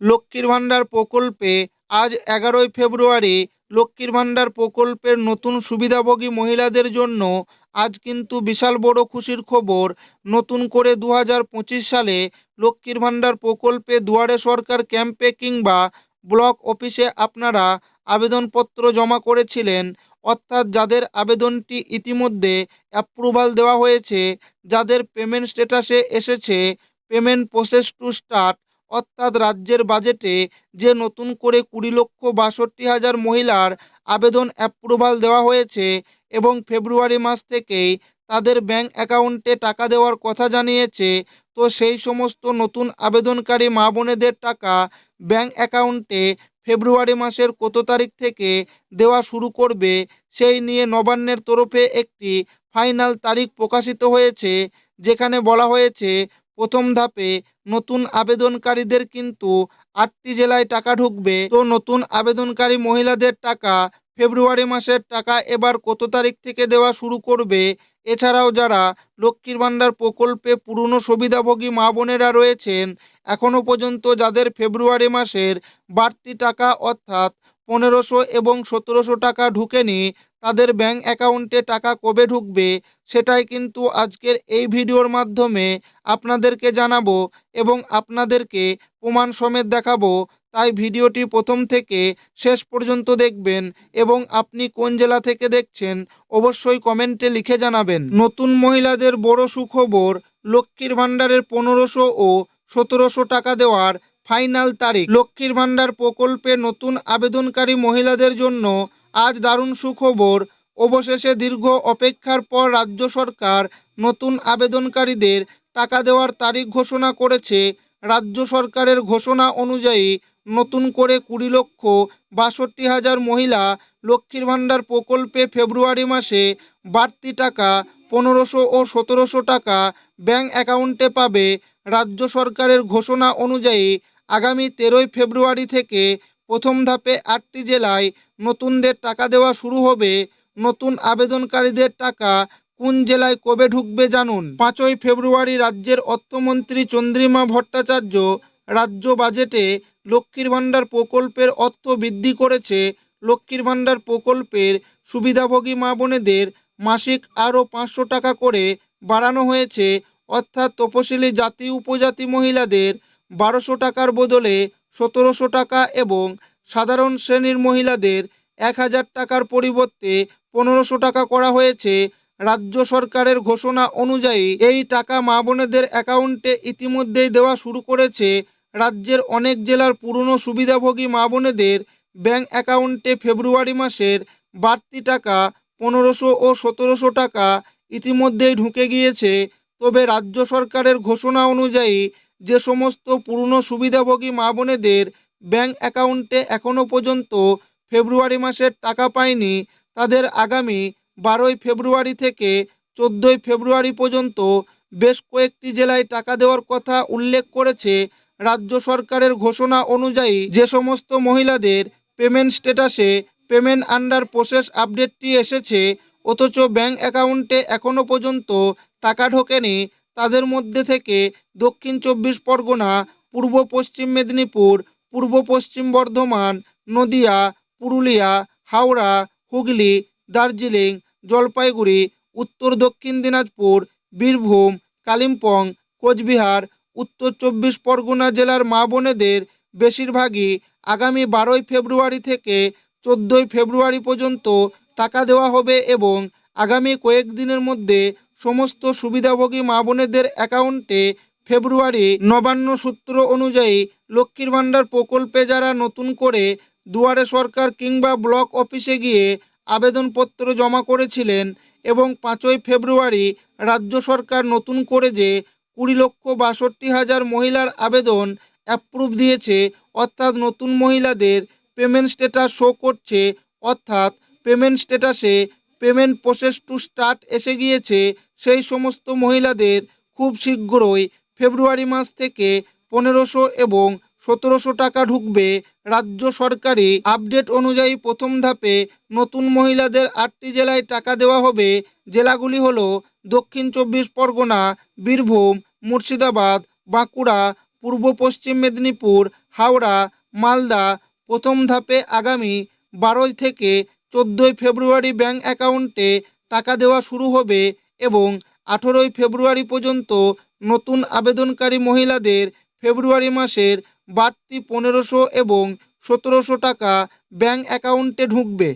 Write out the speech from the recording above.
লক্ষ্মীর ভাণ্ডার প্রকল্পে আজ 11ই ফেব্রুয়ারি লক্ষ্মীর ভাণ্ডার প্রকল্পের নতুন সুবিধাভোগী মহিলাদের জন্য আজ কিন্তু বিশাল বড় খুশির খবর। নতুন করে 2025 সালে লক্ষ্মীর ভাণ্ডার প্রকল্পে দুয়ারে সরকার ক্যাম্পে কিংবা ব্লক অফিসে আপনারা আবেদনপত্র জমা করেছিলেন, অর্থাৎ যাদের আবেদনটি ইতিমধ্যে অ্যাপ্রুভাল দেওয়া হয়েছে, যাদের পেমেন্ট স্ট্যাটাসে এসেছে পেমেন্ট প্রসেস টু স্টার্ট, অর্থাৎ রাজ্যের বাজেটে যে নতুন করে 20,62,000 মহিলার আবেদন অ্যাপ্রুভাল দেওয়া হয়েছে এবং ফেব্রুয়ারি মাস থেকেই তাদের ব্যাংক অ্যাকাউন্টে টাকা দেওয়ার কথা জানিয়েছে। তো সেই সমস্ত নতুন আবেদনকারী মা বোনেদের টাকা ব্যাংক অ্যাকাউন্টে ফেব্রুয়ারি মাসের কত তারিখ থেকে দেওয়া শুরু করবে, সেই নিয়ে নবান্নের তরফে একটি ফাইনাল তারিখ প্রকাশিত হয়েছে, যেখানে বলা হয়েছে প্রথম ধাপে নতুন আবেদনকারীদের কিন্তু 8টি জেলায় টাকা ঢুকবে। তো নতুন আবেদনকারী মহিলাদের টাকা ফেব্রুয়ারি মাসের টাকা এবার কত তারিখ থেকে দেওয়া শুরু করবে, এছাড়াও যারা লক্ষ্মীর ভাণ্ডার প্রকল্পে পুরনো সুবিধাভোগী মা বোনেরা রয়েছেন, এখনও পর্যন্ত যাদের ফেব্রুয়ারি মাসের বাড়তি টাকা অর্থাৎ 1500 এবং 1700 টাকা ঢুকেনি, তাদের ব্যাংক অ্যাকাউন্টে টাকা কবে ঢুকবে সেটাই কিন্তু আজকের এই ভিডিওর মাধ্যমে আপনাদেরকে জানাবো এবং আপনাদেরকে প্রমাণ সমেত দেখাবো। তাই ভিডিওটি প্রথম থেকে শেষ পর্যন্ত দেখবেন এবং আপনি কোন জেলা থেকে দেখছেন অবশ্যই কমেন্টে লিখে জানাবেন। নতুন মহিলাদের বড় সুখবর, লক্ষ্মীর ভাণ্ডারের 1500 ও 1700 টাকা দেওয়ার ফাইনাল তারিখ। লক্ষ্মীর ভাণ্ডার প্রকল্পে নতুন আবেদনকারী মহিলাদের জন্য আজ দারুণ সুখবর। অবশেষে দীর্ঘ অপেক্ষার পর রাজ্য সরকার নতুন আবেদনকারীদের টাকা দেওয়ার তারিখ ঘোষণা করেছে। রাজ্য সরকারের ঘোষণা অনুযায়ী নতুন করে 20,62,000 মহিলা লক্ষ্মীর ভাণ্ডার প্রকল্পে ফেব্রুয়ারি মাসে বাড়তি টাকা 1500 ও 1700 টাকা ব্যাংক অ্যাকাউন্টে পাবে। রাজ্য সরকারের ঘোষণা অনুযায়ী আগামী 13ই ফেব্রুয়ারি থেকে প্রথম ধাপে 8টি জেলায় নতুনদের টাকা দেওয়া শুরু হবে। নতুন আবেদনকারীদের টাকা কোন জেলায় কবে ঢুকবে জানুন। 5ই ফেব্রুয়ারি রাজ্যের অর্থমন্ত্রী চন্দ্রিমা ভট্টাচার্য রাজ্য বাজেটে লক্ষ্মীর ভাণ্ডার প্রকল্পের অর্থ বৃদ্ধি করেছে। লক্ষ্মীর ভাণ্ডার প্রকল্পের সুবিধাভোগী মা বোনেদের মাসিক আরও 500 টাকা করে বাড়ানো হয়েছে, অর্থাৎ তপশিলি জাতি উপজাতি মহিলাদের 1200 টাকার বদলে 1700 টাকা এবং সাধারণ শ্রেণীর মহিলাদের 1000 টাকার পরিবর্তে 1500 টাকা করা হয়েছে। রাজ্য সরকারের ঘোষণা অনুযায়ী এই টাকা মা বোনেদের অ্যাকাউন্টে ইতিমধ্যেই দেওয়া শুরু করেছে। রাজ্যের অনেক জেলার পুরনো সুবিধাভোগী মা বোনেদের ব্যাংক অ্যাকাউন্টে ফেব্রুয়ারি মাসের বাড়তি টাকা 1500 ও 1700 টাকা ইতিমধ্যেই ঢুকে গিয়েছে। তবে রাজ্য সরকারের ঘোষণা অনুযায়ী যে সমস্ত পুরনো সুবিধাভোগী মা বোনেদের ব্যাংক অ্যাকাউন্টে এখনও পর্যন্ত ফেব্রুয়ারি মাসের টাকা পায়নি, তাদের আগামী 12ই ফেব্রুয়ারি থেকে 14ই ফেব্রুয়ারি পর্যন্ত বেশ কয়েকটি জেলায় টাকা দেওয়ার কথা উল্লেখ করেছে। রাজ্য সরকারের ঘোষণা অনুযায়ী যে সমস্ত মহিলাদের পেমেন্ট স্ট্যাটাসে পেমেন্ট আন্ডার প্রসেস আপডেটটি এসেছে অথচ ব্যাংক অ্যাকাউন্টে এখনও পর্যন্ত টাকা ঢোকেনি, তাদের মধ্যে থেকে দক্ষিণ 24 পরগনা, পূর্ব পশ্চিম মেদিনীপুর, পূর্ব পশ্চিম বর্ধমান, নদিয়া, পুরুলিয়া, হাওড়া, হুগলি, দার্জিলিং, জলপাইগুড়ি, উত্তর দক্ষিণ দিনাজপুর, বীরভূম, কালিম্পং, কোচবিহার, উত্তর 24 পরগনা জেলার মা বোনেদের বেশিরভাগই আগামী 12ই ফেব্রুয়ারি থেকে 14ই ফেব্রুয়ারি পর্যন্ত টাকা দেওয়া হবে এবং আগামী কয়েকদিনের মধ্যে সমস্ত সুবিধাভোগী মা বোনেদের অ্যাকাউন্টে ফেব্রুয়ারি নবান্ন সূত্র অনুযায়ী লক্ষ্মীর ভাণ্ডার প্রকল্পে যারা নতুন করে দুয়ারে সরকার কিংবা ব্লক অফিসে গিয়ে আবেদনপত্র জমা করেছিলেন এবং 5ই ফেব্রুয়ারি রাজ্য সরকার নতুন করে যে 20,62,000 মহিলার আবেদন অ্যাপ্রুভ দিয়েছে, অর্থাৎ নতুন মহিলাদের পেমেন্ট স্ট্যাটাস শো করছে, অর্থাৎ পেমেন্ট স্ট্যাটাসে পেমেন্ট প্রসেস টু স্টার্ট এসে গিয়েছে, সেই সমস্ত মহিলাদের খুব শীঘ্রই ফেব্রুয়ারি মাস থেকে 1500 এবং 1700 টাকা ঢুকবে। রাজ্য সরকারি আপডেট অনুযায়ী প্রথম ধাপে নতুন মহিলাদের 8টি জেলায় টাকা দেওয়া হবে। জেলাগুলি হলো দক্ষিণ 24 পরগনা, বীরভূম, মুর্শিদাবাদ, বাঁকুড়া, পূর্ব পশ্চিম মেদিনীপুর, হাওড়া, মালদা প্রথম ধাপে আগামী 12 থেকে 14 ফেব্রুয়ারি ব্যাংক অ্যাকাউন্টে টাকা দেওয়া শুরু হবে এবং 18 ফেব্রুয়ারি পর্যন্ত নতুন আবেদনকারী মহিলাদের ফেব্রুয়ারি মাসের বাড়তি 1500 এবং 1700 টাকা ব্যাংক অ্যাকাউন্টে ঢুকবে।